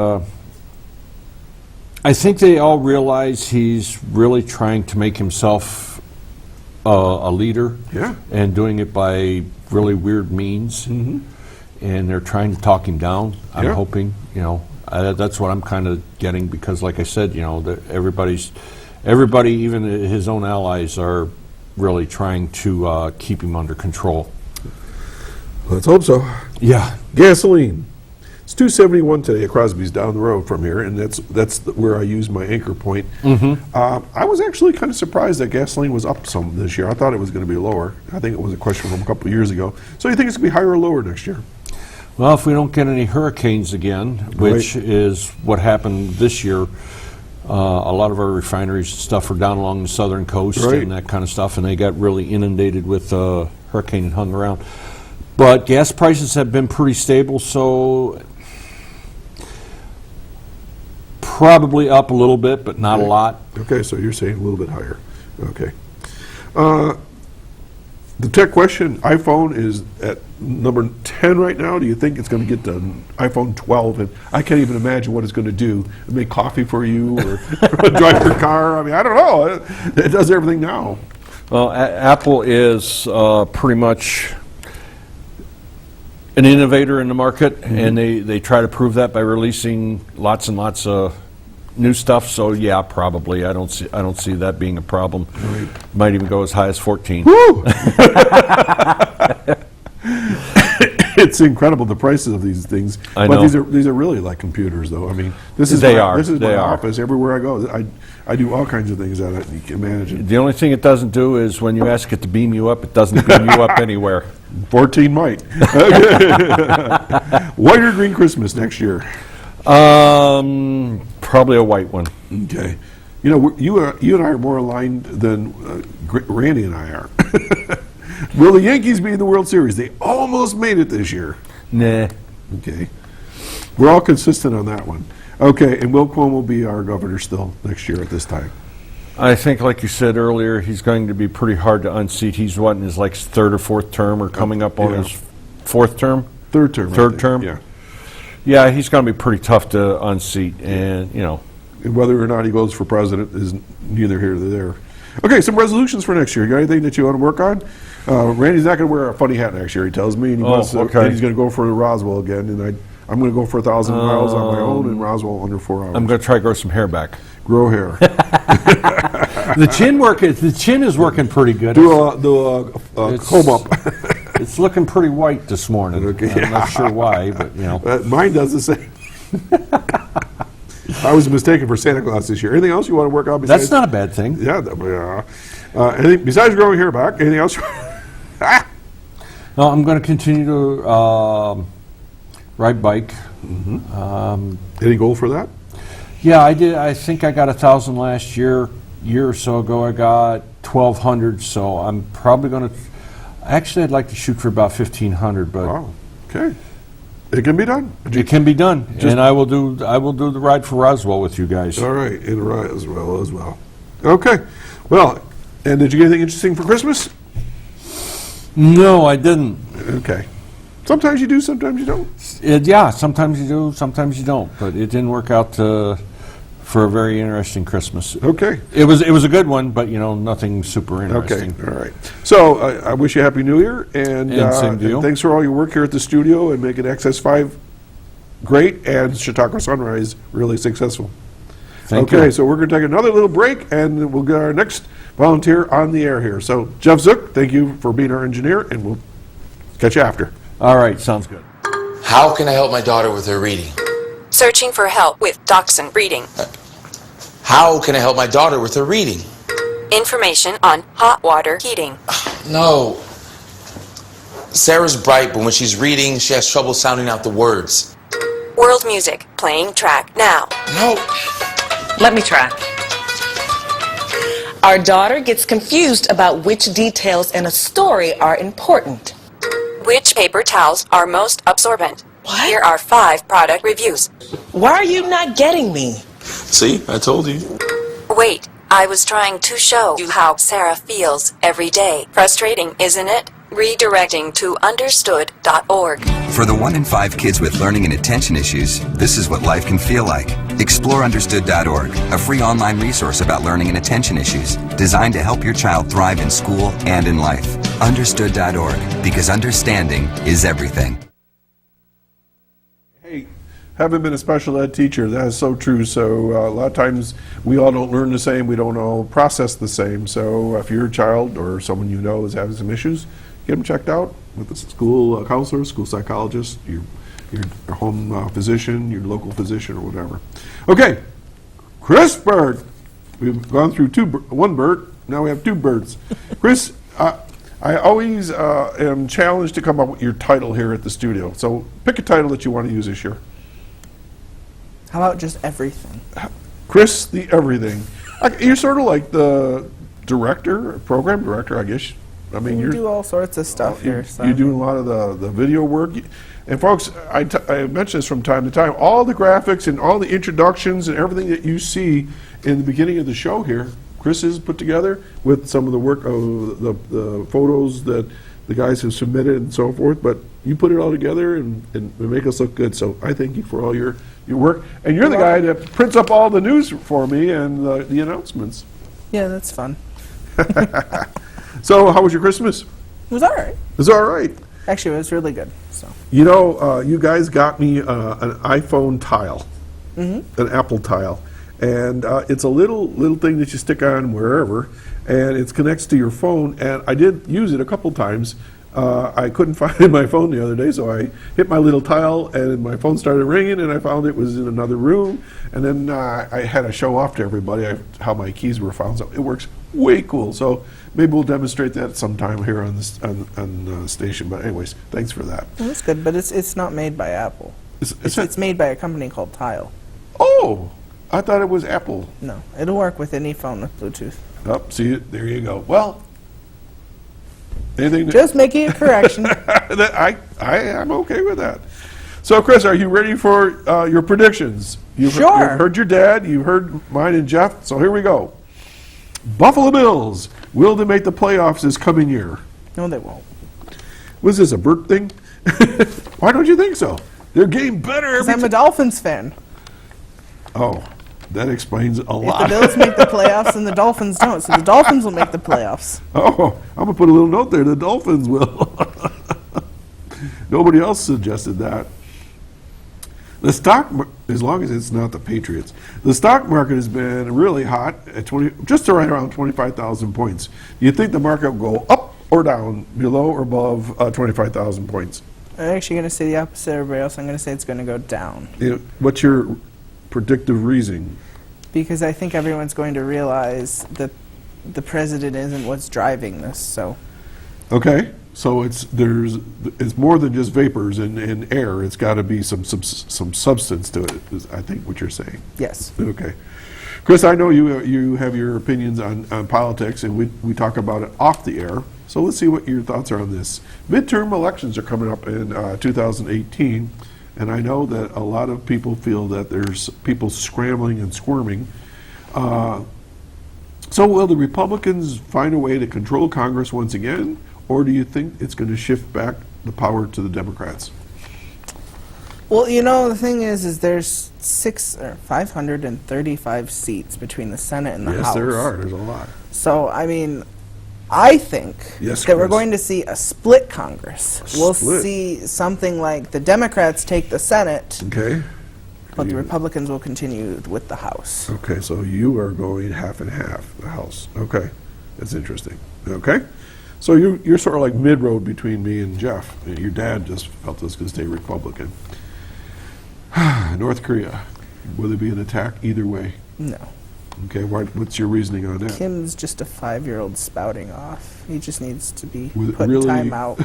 I think they all realize he's really trying to make himself a leader. Yeah. And doing it by really weird means. Mm-hmm. And they're trying to talk him down. I'm Yeah. hoping, that's what I'm kind of getting, because like I said, everybody, even his own allies, are really trying to keep him under control. Let's hope so. Yeah. Gasoline. It's $2.71 today at Crosby's down the road from here, and that's where I use my anchor point. Mm-hmm. I was actually kind of surprised that gasoline was up some this year. I thought it was going to be lower. I think it was a question from a couple of years ago. So you think it's going to be higher or lower next year? Well, if we don't get any hurricanes again, which is what happened this year, a lot of our refineries and stuff are down along the southern coast and that kind of stuff, and they got really inundated with hurricane and hung around. But gas prices have been pretty stable, so probably up a little bit, but not a lot. Okay, so you're saying a little bit higher. Okay. The tech question, iPhone is at number 10 right now. Do you think it's going to get to iPhone 12? And I can't even imagine what it's going to do. Make coffee for you or drive your car. I mean, I don't know. It does everything now. Well, Apple is pretty much an innovator in the market, and they try to prove that by releasing lots and lots of new stuff. So yeah, probably. I don't see that being a problem. Right. Might even go as high as 14. Woo! It's incredible, the prices of these things. I but know. these are really like computers, though. I mean, this is They my are. office. Everywhere I go, I do all kinds of things that you can imagine. The only thing it doesn't do is when you ask it to beam you up, it doesn't beam you up anywhere. 14 might. White or green Christmas next year? Probably a white one. Okay. You and I are more aligned than Randy and I are. Will the Yankees be in the World Series? They almost made it this year. Nah. Okay. We're all consistent on that one. Okay, and Will Cuomo be our governor still next year at this time? I think, like you said earlier, he's going to be pretty hard to unseat. He's what, in his third or fourth term, or coming up on his fourth term? Third term. Third term? Yeah. Yeah, he's going to be pretty tough to unseat, and And whether or not he goes for president is neither here nor there. Okay, some resolutions for next year. You got anything that you want to work on? Randy's not going to wear a funny hat next year, he tells me, and and he's going to go for the Roswell again, and I'm going to go for 1,000 miles on my own, and Roswell under 4 hours. I'm going to try to grow some hair back. Grow hair. The chin is working pretty good. Do a comb up. It's looking pretty white this morning. Okay, I'm not sure why, but mine does the same. I was mistaken for Santa Claus this year. Anything else you want to work on besides? That's not a bad thing. Yeah. Anything besides growing hair back? Anything else? No, I'm going to continue to ride bike. Any goal for that? Yeah, I did. I think I got 1,000 last year. Year or so ago, I got 1,200. So I'm probably going to. Actually, I'd like to shoot for about 1,500. But wow. Okay. It can be done. It can be done, and I will do the ride for Roswell with you guys. All right, and Roswell as well. Okay. Well, and did you get anything interesting for Christmas? No, I didn't. Okay. Sometimes you do, sometimes you don't. Yeah, sometimes you do, sometimes you don't. But it didn't work out for a very interesting Christmas. Okay. It was a good one, but nothing super interesting. Okay. All right. So I wish you a Happy New Year, and same deal. And thanks for all your work here at the studio and making XS5 great and Chautauqua Sunrise really successful. Thank you. Okay, so we're going to take another little break, and we'll get our next volunteer on the air here. So Jeff Zook, thank you for being our engineer, and we'll catch you after. All right, sounds good. How can I help my daughter with her reading? Searching for help with Dachshund Reading. How can I help my daughter with her reading? Information on hot water heating. No. Sarah's bright, but when she's reading, she has trouble sounding out the words. World music, playing track now. No. Let me try. Our daughter gets confused about which details in a story are important. Which paper towels are most absorbent? Here are 5 product reviews. Why are you not getting me? See, I told you. Wait, I was trying to show you how Sarah feels every day. Frustrating, isn't it? Redirecting to understood.org. For the 1 in 5 kids with learning and attention issues, this is what life can feel like. Explore understood.org, a free online resource about learning and attention issues, designed to help your child thrive in school and in life. Understood.org, because understanding is everything. Hey, having been a special ed teacher, that is so true. So a lot of times we all don't learn the same, we don't all process the same. So if your child or someone you know is having some issues, get them checked out with the school counselor, school psychologist, your home physician, your local physician, or whatever. Okay, Chris Burt. We've gone through one Burt, now we have 2 Burts. Chris, I always am challenged to come up with your title here at the studio. So pick a title that you want to use this year. How about just everything? Chris the Everything. You're sort of like the director, program director, I guess. I mean, you do all sorts of stuff here. So. You're doing a lot of the video work. And folks, I mention this from time to time. All the graphics and all the introductions and everything that you see in the beginning of the show here, Chris has put together with some of the work of the photos that the guys have submitted and so forth. But you put it all together and make us look good. So I thank you for all your work. And you're the guy that prints up all the news for me and the announcements. Yeah, that's fun. So how was your Christmas? It was all right. It was all right. Actually, it was really good. So. You know, you guys got me an iPhone tile, an Apple tile, and it's a little thing that you stick on wherever, and it connects to your phone. And I did use it a couple times. I couldn't find it in my phone the other day, so I hit my little tile, and my phone started ringing, and I found it was in another room. And then I had to show off to everybody how my keys were found. So it works way cool. So maybe we'll demonstrate that sometime here on the station. But anyways, thanks for that. Well, that's good, but it's not made by Apple. It's made by a company called Tile. Oh, I thought it was Apple. No, it'll work with any phone with Bluetooth. Oh, see it? There you go. Well, anything just making a correction. I'm okay with that. So, Chris, are you ready for your predictions? You've heard your dad, you heard mine and Jeff, so here we go. Buffalo Bills, will they make the playoffs this coming year? No, they won't. Was this a Burt thing? Why don't you think so? They're getting better every time. I'm a Dolphins fan. Oh, that explains a lot. If the Bills make the playoffs, then the Dolphins don't. So the Dolphins will make the playoffs. Oh, I'm going to put a little note there. The Dolphins will. Nobody else suggested that. The stock, as long as it's not the Patriots, the stock market has been really hot at just right around 25,000 points. Do you think the market will go up or down, below or above 25,000 points? I'm actually going to say the opposite of everybody else. I'm going to say it's going to go down. What's your predictive reasoning? Because I think everyone's going to realize that the president isn't what's driving this. So. Okay. So it's more than just vapors and air. It's got to be some substance to it, is I think what you're saying. Yes. Okay. Chris, I know you have your opinions on politics, and we talk about it off the air. So let's see what your thoughts are on this. Midterm elections are coming up in 2018, and I know that a lot of people feel that there's people scrambling and squirming. So will the Republicans find a way to control Congress once again? Or do you think it's going to shift back the power to the Democrats? Well, the thing is there's 535 seats between the Senate and the House. Yes, there are. There's a lot. So, I think that we're going to see a split Congress. We'll see something like the Democrats take the Senate. Okay. But the Republicans will continue with the House. Okay, so you are going half and half, the House. Okay. That's interesting. Okay. So you're sort of like mid-road between me and Jeff. Your dad just felt this was going to stay Republican. North Korea, will there be an attack either way? No. Okay, what's your reasoning on that? Kim's just a 5-year-old spouting off. He just needs to be put in time out.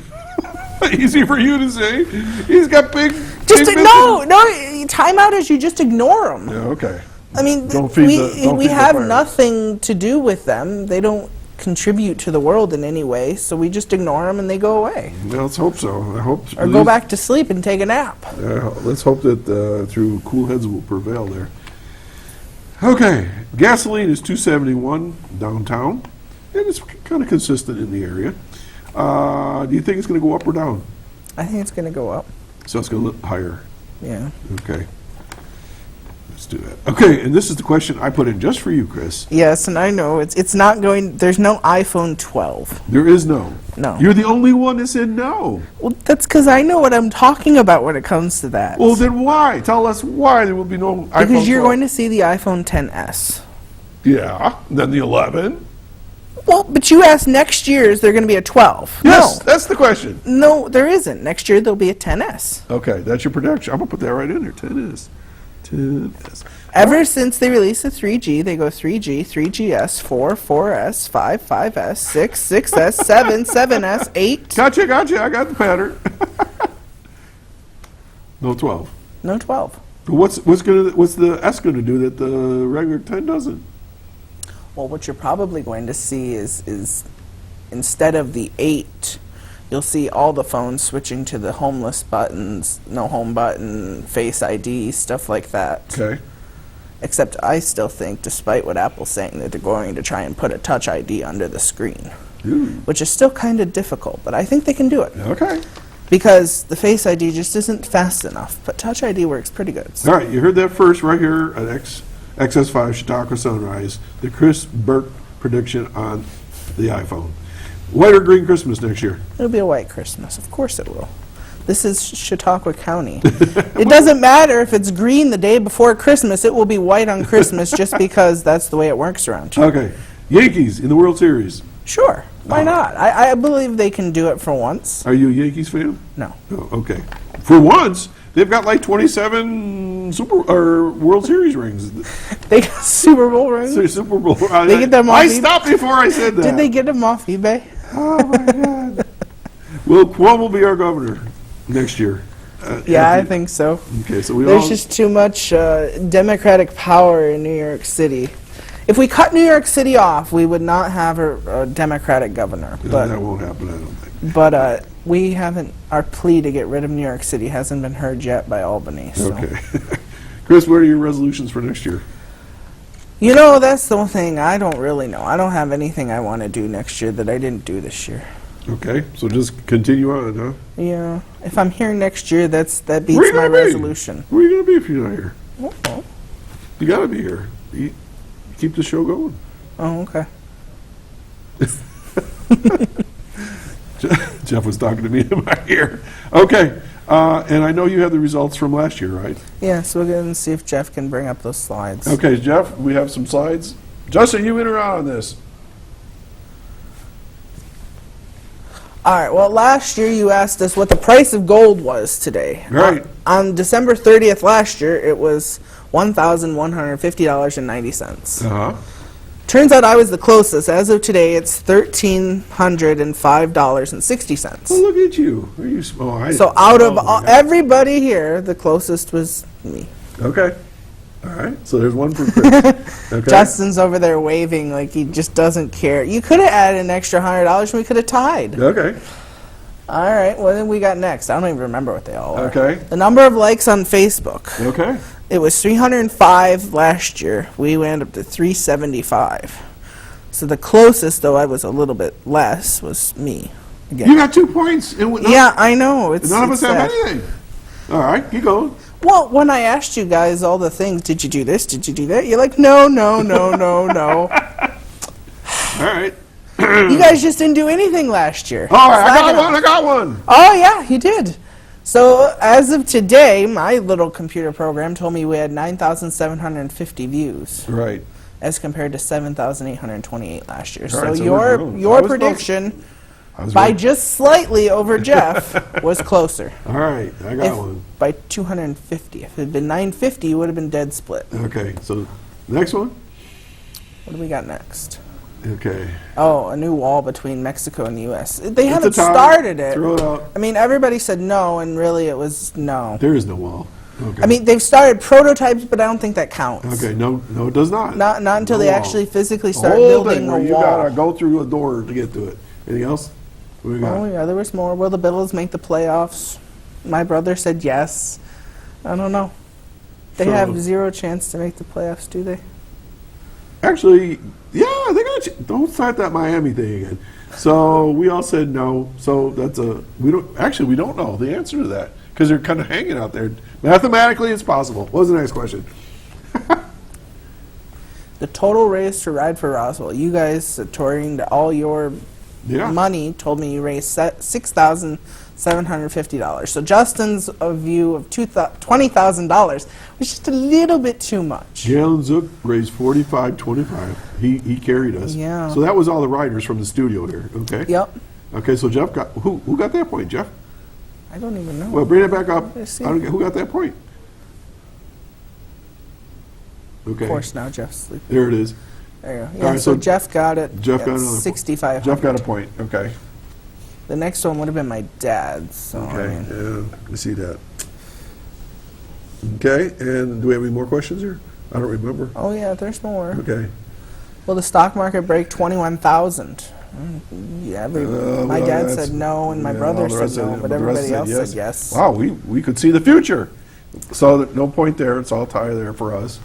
Easy for you to say. He's got big... No, time out is you just ignore him. Yeah, okay. I mean, Don't feed we the have fire. nothing to do with them. They don't contribute to the world in any way, so we just ignore them and they go away. Well, let's hope so. I hope. Or go back to sleep and take a nap. Let's hope that through cool heads will prevail there. Okay, gasoline is $2.71 downtown, and it's kind of consistent in the area. Do you think it's going to go up or down? I think it's going to go up. So it's going to look higher. Yeah. Okay. Let's do that. Okay, and this is the question I put in just for you, Chris. Yes, and I know it's not going. There's no iPhone 12. There is no. No. You're the only one that said no. Well, that's because I know what I'm talking about when it comes to that. Well, then why? Tell us why there will be no iPhone 12. Because you're going to see the iPhone XS. Yeah, then the 11. Well, but you asked next year, is there going to be a 12? Yes, No. that's the question. No, there isn't. Next year, there'll be a XS. Okay, that's your prediction. I'm going to put that right in there. 10S. 10S. Ever since they released the 3G, they go 3G, 3GS, 4, 4S, 5, 5S, 6, 6S, 7, 7S, 8. Gotcha. I got the pattern. No 12. No 12. But what's the S going to do that the regular 10 doesn't? Well, what you're probably going to see is instead of the 8, you'll see all the phones switching to the homeless buttons, no home button, Face ID, stuff like that. Okay. Except I still think, despite what Apple's saying, that they're going to try and put a Touch ID under the screen. Ooh. Which is still kind of difficult, but I think they can do it. Okay. Because the Face ID just isn't fast enough, but Touch ID works pretty good. So All right, you heard that first right here at XS5 Chautauqua Sunrise, the Chris Burt prediction on the iPhone. White or green Christmas next year? It'll be a white Christmas. Of course it will. This is Chautauqua County. It doesn't matter if it's green the day before Christmas. It will be white on Christmas just because that's the way it works around here. Okay. Yankees in the World Series. Sure. Why not? I believe they can do it for once. Are you a Yankees fan? No. Oh, okay. For once, they've got like 27 World Series rings. They got Super Bowl rings? Super Bowl. They get them off I stopped before I said that. Did they get them off eBay? Oh, my God. Well, Cuomo will be our governor next year. Yeah, I think so. Okay, so There's just too much Democratic power in New York City. If we cut New York City off, we would not have a Democratic governor. But that won't happen, I don't think. But we haven't. Our plea to get rid of New York City hasn't been heard yet by Albany. So. Okay. Chris, what are your resolutions for next year? You know, that's the one thing I don't really know. I don't have anything I want to do next year that I didn't do this year. Okay, so just continue on, huh? Yeah. If I'm here next year, that beats my resolution. Where are you going to be if you're not here? Oh. You got to be here. You keep the show going. Oh, okay. Jeff was talking to me in my ear. Okay, and I know you have the results from last year, right? Yeah, so we're going to see if Jeff can bring up those slides. Okay, Jeff, we have some slides. Justin, you in or out on this? All right, well, last year you asked us what the price of gold was today. Right. On December 30th last year, it was $1,150.90. Uh-huh. Turns out I was the closest. As of today, it's $1,305.60. Oh, look at you. So out of everybody here, the closest was me. Okay. All right. So there's one for Chris. Okay. Justin's over there waving like he just doesn't care. You could have added an extra $100 and we could have tied. Okay. All right. What then we got next? I don't even remember what they all are. Okay. The number of likes on Facebook. Okay. It was 305 last year. We went up to 375. So the closest, though I was a little bit less, was me. Again. You got 2 points. Yeah, I know. None of us have anything. All right, keep going. Well, when I asked you guys all the things, did you do this? Did you do that? You're like, no, no, no, no, no. All right. You guys just didn't do anything last year. All right, I got one. Oh, yeah, you did. So as of today, my little computer program told me we had 9,750 views. Right. As compared to 7,828 last year. All right, so your prediction, by just slightly over Jeff, was closer. All right, I got one. By 250. If it had been 950, you would have been dead split. Okay, so next one? What do we got next? Okay. Oh, a new wall between Mexico and the U.S. They haven't started it. Throw it out. I mean, everybody said no, and really it was no. There is no wall. Okay. I mean, they've started prototypes, but I don't think that counts. Okay, no, it does not. Not until No they wall. actually physically The start whole building thing a where you wall. gotta go through a door to get to it. Anything else? What we got? Oh yeah, there was more. Will the Bills make the playoffs? My brother said yes. I don't know. They So- have zero chance to make the playoffs, do they? Actually, yeah, they got you. Don't start that Miami thing again. So we all said no. So we don't know the answer to that because they're kind of hanging out there. Mathematically, it's possible. What was the next question? The total raise to Ride for Roswell. You guys, according to all your money, told me you raised $6,750. So Justin's view of $20,000 was just a little bit too much. Jalen Zook raised $45.25. He carried us. Yeah. So that was all the riders from the studio there. Okay. Yep. Okay. So Jeff got who got that point? Jeff. I don't even know. Well, bring it back up. Let's see. Who got that point? Okay. Of course, now Jeff's sleeping. There it is. There you go. All Yeah, right, so so Jeff got it. Jeff got at another 6,500. Jeff got a point. Okay. The next one would have been my dad's. So Okay. I mean, Yeah, I see that. Okay. And do we have any more questions here? I don't remember. oh yeah, there's more. Okay. Will the stock market break 21,000? Yeah, my well, dad that's- said no, and my yeah, brother all the rest said no, said- but the rest everybody else said yes. Wow, we could see the future. So no point there. It's all tie there for us.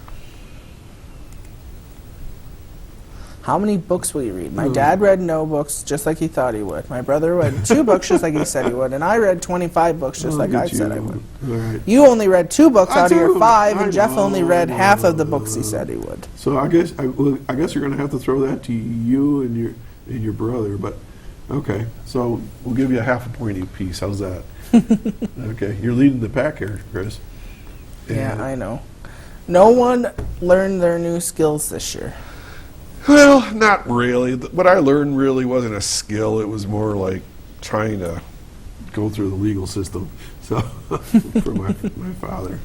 How many books will you read? My dad read no books, just like he thought he would. My brother read 2 books, just like he said he would, and I read 25 books, just like Look I at said I you. would. All right. You only read 2 books I out of your do. 5, I and Jeff only read know. half of the books he said he would. So I guess you're going to have to throw that to you and your brother. But okay, so we'll give you a half a point apiece. How's that? Okay, you're leading the pack here, Chris. Yeah, I know. No one learned their new skills this year. Well, not really. What I learned really wasn't a skill. It was more like trying to go through the legal system. So for my father.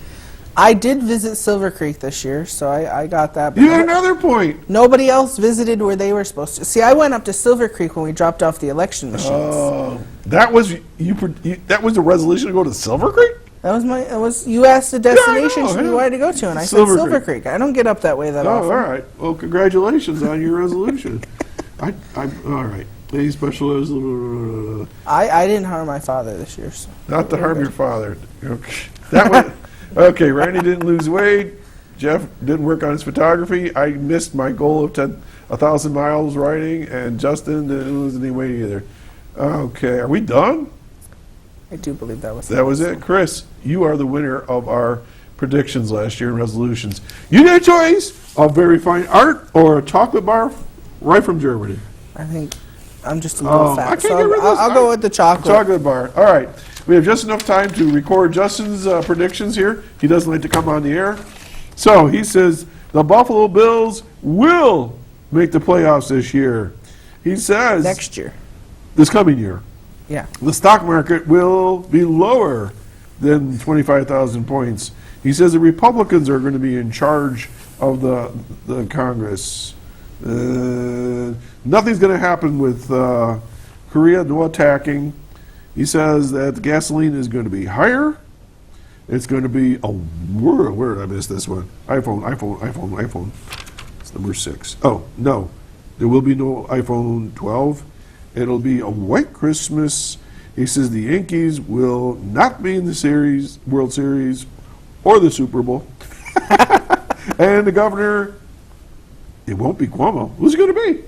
I did visit Silver Creek this year, so I got that. but You had another point. Nobody else visited where they were supposed to. See, I went up to Silver Creek when we dropped off the election machines. Oh, that was that was the resolution to go to Silver Creek? You asked the destination Yeah, I know, you yeah. wanted to go to, and I Silver said Silver Creek. Creek. I don't get up that way that often. All right. Well, congratulations on your resolution. All right. Any special resolution? I didn't harm my father this year. So. Not to harm your father. Okay. That one. Okay. Randy didn't lose weight. Jeff didn't work on his photography. I missed my goal of 1,000 miles riding, and Justin didn't lose any weight either. Okay. Are we done? I do believe that was. That was it. Chris, you are the winner of our predictions last year and resolutions. You get a choice of very fine art or a chocolate bar right from Germany. I think I'm just a little fat. I can't so get rid of this. I'll go with the chocolate. Chocolate bar. All right. We have just enough time to record Justin's predictions here. He doesn't like to come on the air. So he says the Buffalo Bills will make the playoffs this year. He says next year. This coming year. Yeah. The stock market will be lower than 25,000 points. He says the Republicans are going to be in charge of the Congress. Nothing's going to happen with Korea, no attacking. He says that gasoline is going to be higher. It's going to be where did I miss this one? iPhone. It's number 6. Oh, no. There will be no iPhone 12. It'll be a white Christmas. He says the Yankees will not be in the World Series or the Super Bowl. And the governor, it won't be Cuomo. Who's it going to be?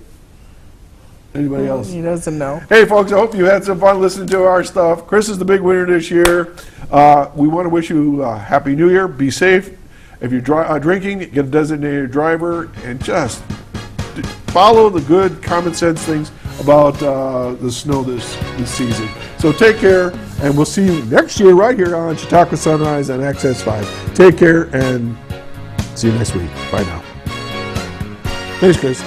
Anybody else? He doesn't know. Hey, folks, I hope you had some fun listening to our stuff. Chris is the big winner this year. We want to wish you a Happy New Year. Be safe. If you're drinking, get a designated driver, and just follow the good common sense things about the snow this season. So take care, and we'll see you next year right here on Chautauqua Sunrise on Access 5. Take care, and see you next week. Bye now. Thanks, Chris.